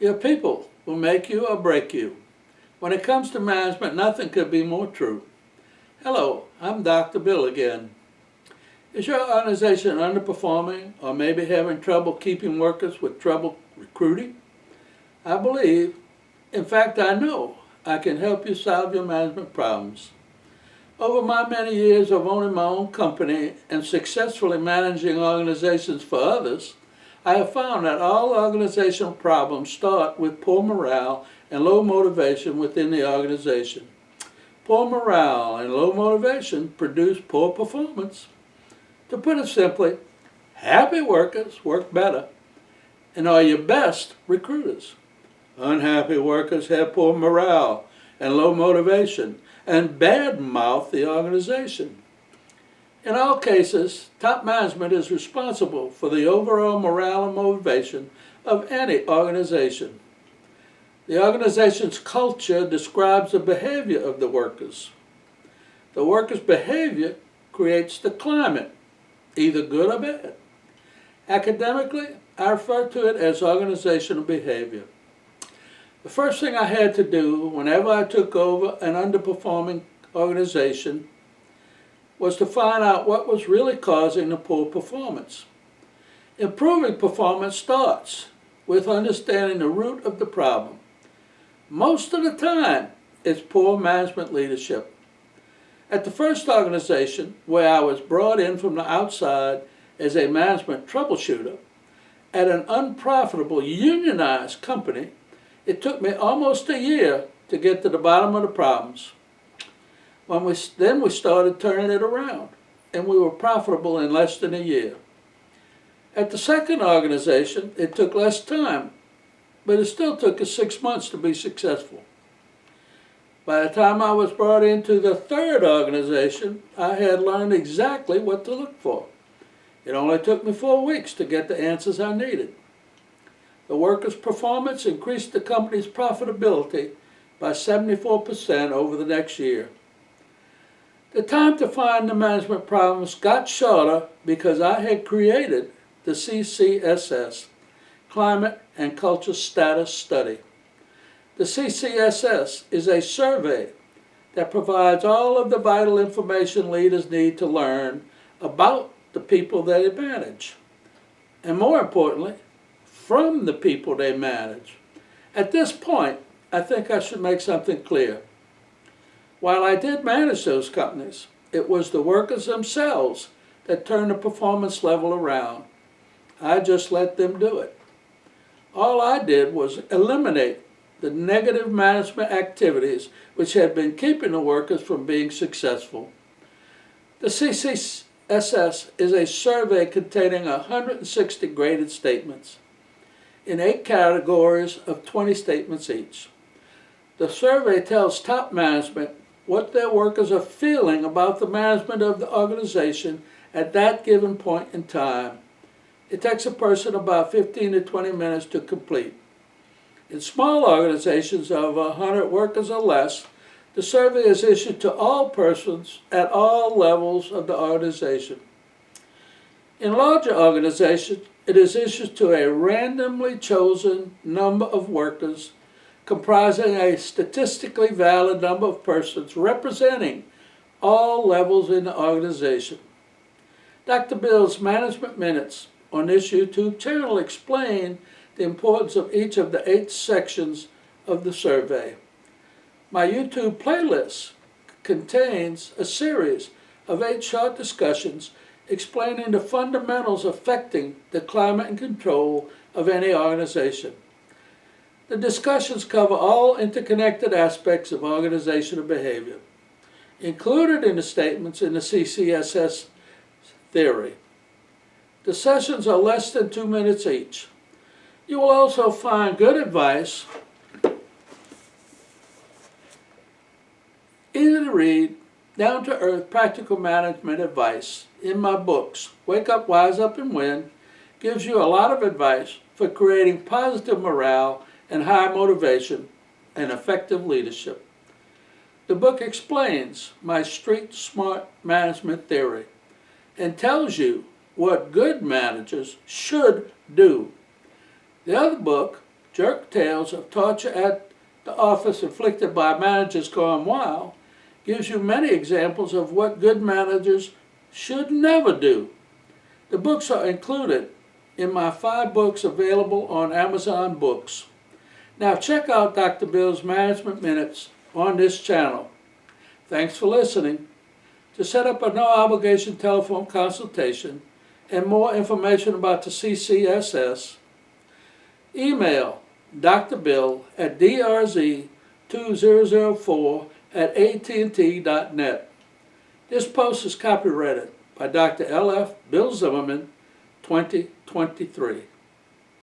Your people will make you or break you. When it comes to management, nothing could be more true. Hello, I'm Dr. Bill again. Is your organization underperforming or maybe having trouble keeping workers with trouble recruiting? I believe, in fact I know, I can help you solve your management problems. Over my many years of owning my own company and successfully managing organizations for others, I have found that all organizational problems start with poor morale and low motivation within the organization. Poor morale and low motivation produce poor performance. To put it simply, happy workers work better and are your best recruiters. Unhappy workers have poor morale and low motivation and badmouth the organization. In all cases, top management is responsible for the overall morale and motivation of any organization. The organization's culture describes the behavior of the workers. The workers' behavior creates the climate, either good or bad. Academically, I refer to it as organizational behavior. The first thing I had to do whenever I took over an underperforming organization was to find out what was really causing the poor performance. Improving performance starts with understanding the root of the problem. Most of the time, it's poor management leadership. At the first organization, where I was brought in from the outside as a management troubleshooter, at an unprofitable unionized company, it took me almost a year to get to the bottom of the problems. Then we started turning it around, and we were profitable in less than a year. At the second organization, it took less time, but it still took us 6 months to be successful. By the time I was brought into the third organization, I had learned exactly what to look for. It only took me 4 weeks to get the answers I needed. The workers' performance increased the company's profitability by 74% over the next year. The time to find the management problems got shorter because I had created the CCSS, Climate and Culture Status Study. The CCSS is a survey that provides all of the vital information leaders need to learn about the people they manage, and more importantly, from the people they manage. At this point, I think I should make something clear. While I did manage those companies, it was the workers themselves that turned the performance level around. I just let them do it. All I did was eliminate the negative management activities which had been keeping the workers from being successful. The CCSS is a survey containing 160 graded statements in 8 categories of 20 statements each. The survey tells top management what their workers are feeling about the management of the organization at that given point in time. It takes a person about 15 to 20 minutes to complete. In small organizations of 100 workers or less, the survey is issued to all persons at all levels of the organization. In larger organizations, it is issued to a randomly chosen number of workers comprising a statistically valid number of persons representing all levels in the organization. Dr. Bill's Management Minutes on this YouTube channel explain the importance of each of the 8 sections of the survey. My YouTube playlist contains a series of 8 short discussions explaining the fundamentals affecting the climate and control of any organization. The discussions cover all interconnected aspects of organizational behavior, included in the statements in the CCSS theory. The sessions are less than 2 minutes each. You will also find good advice, easy to read, down-to-earth practical management advice in my books. Wake Up, Wise Up, and Win gives you a lot of advice for creating positive morale and high motivation and effective leadership. The book explains my street smart management theory and tells you what good managers should do. The other book, Jerk Tales of Torture at the Office Inflicted by Managers Gone Wild gives you many examples of what good managers should never do. The books are included in my 5 books available on Amazon Books. Now check out Dr. Bill's Management Minutes on this channel. Thanks for listening. To set up a no-obligation telephone consultation and more information about the CCSS, email Dr. Bill at drz2004@att.net. This post is copyrighted by Dr. L.F. Bill Zimmerman, 2023.